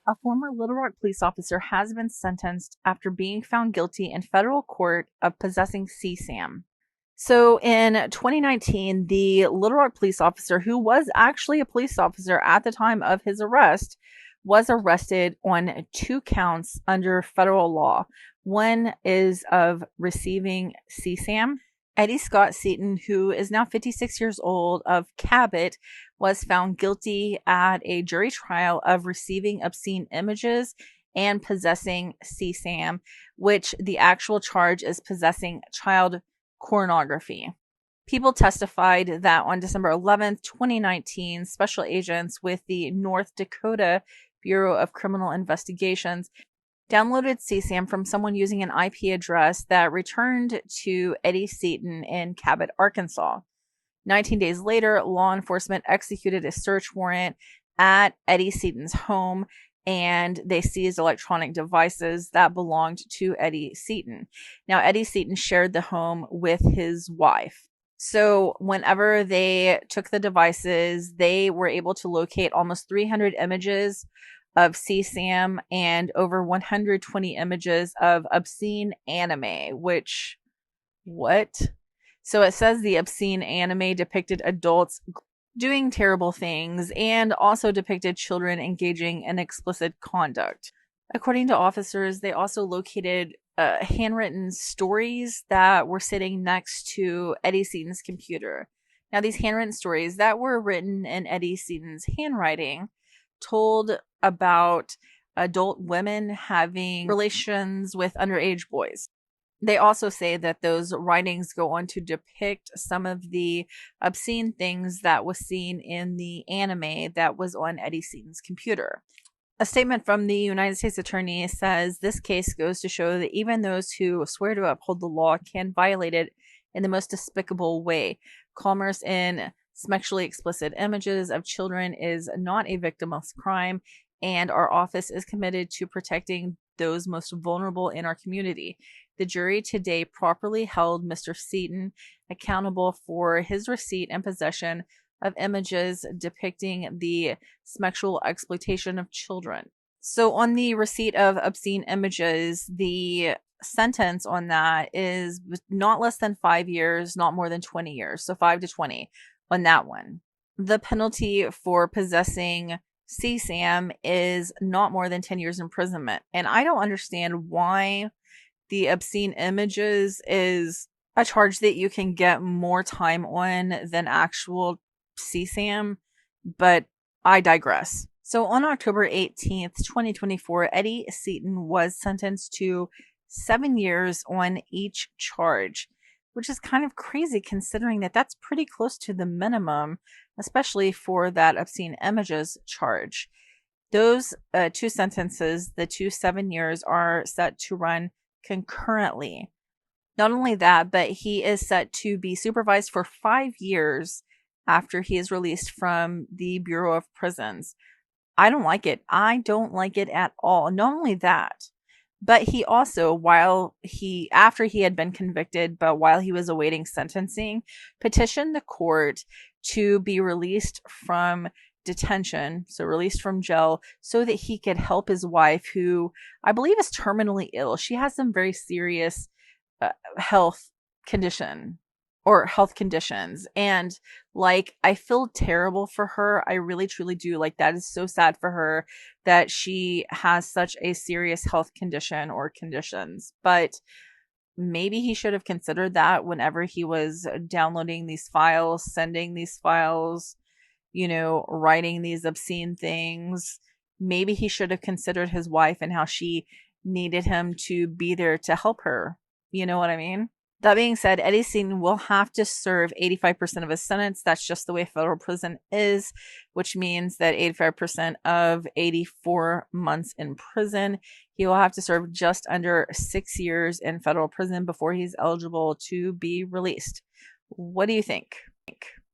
A former Little Rock police officer has been sentenced after being found guilty in federal court of possessing CSAM. So in 2019, the Little Rock police officer, who was actually a police officer at the time of his arrest, was arrested on 2 counts under federal law. One is of receiving CSAM. Eddie Scott Seaton, who is now 56 years old, of Cabot, was found guilty at a jury trial of receiving obscene images and possessing CSAM, which the actual charge is possessing child pornography. People testified that on December 11th, 2019, special agents with the North Dakota Bureau of Criminal Investigations downloaded CSAM from someone using an IP address that returned to Eddie Seaton in Cabot, Arkansas. 19 days later, law enforcement executed a search warrant at Eddie Seaton's home, and they seized electronic devices that belonged to Eddie Seaton. Now, Eddie Seaton shared the home with his wife. So whenever they took the devices, they were able to locate almost 300 images of CSAM and over 120 images of obscene anime, which, what? So it says the obscene anime depicted adults doing terrible things and also depicted children engaging in explicit conduct. According to officers, they also located handwritten stories that were sitting next to Eddie Seaton's computer. Now, these handwritten stories that were written in Eddie Seaton's handwriting told about adult women having relations with underage boys. They also say that those writings go on to depict some of the obscene things that was seen in the anime that was on Eddie Seaton's computer. A statement from the United States Attorney says this case goes to show that even those who swear to uphold the law can violate it in the most despicable way. Commerce in sexually explicit images of children is not a victimless crime, and our office is committed to protecting those most vulnerable in our community. The jury today properly held Mr. Seaton accountable for his receipt and possession of images depicting the sexual exploitation of children. So on the receipt of obscene images, the sentence on that is not less than 5 years, not more than 20 years. So 5 to 20 on that one. The penalty for possessing CSAM is not more than 10 years imprisonment. And I don't understand why the obscene images is a charge that you can get more time on than actual CSAM, but I digress. So on October 18th, 2024, Eddie Seaton was sentenced to 7 years on each charge, which is kind of crazy considering that that's pretty close to the minimum, especially for that obscene images charge. Those 2 sentences, the 7 years, are set to run concurrently. Not only that, but he is set to be supervised for 5 years after he is released from the Bureau of Prisons. I don't like it. I don't like it at all. Not only that, but he also, after he had been convicted, but while he was awaiting sentencing, petitioned the court to be released from detention, so released from jail, so that he could help his wife, who I believe is terminally ill. She has some very serious health conditions. And like, I feel terrible for her. I really truly do. Like, that is so sad for her that she has such a serious health condition or conditions. But maybe he should have considered that whenever he was downloading these files, sending these files, writing these obscene things. Maybe he should have considered his wife and how she needed him to be there to help her. You know what I mean? That being said, Eddie Seaton will have to serve 85% of his sentence. That's just the way federal prison is, which means that 85% of 84 months in prison, he will have to serve just under 6 years in federal prison before he's eligible to be released. What do you think?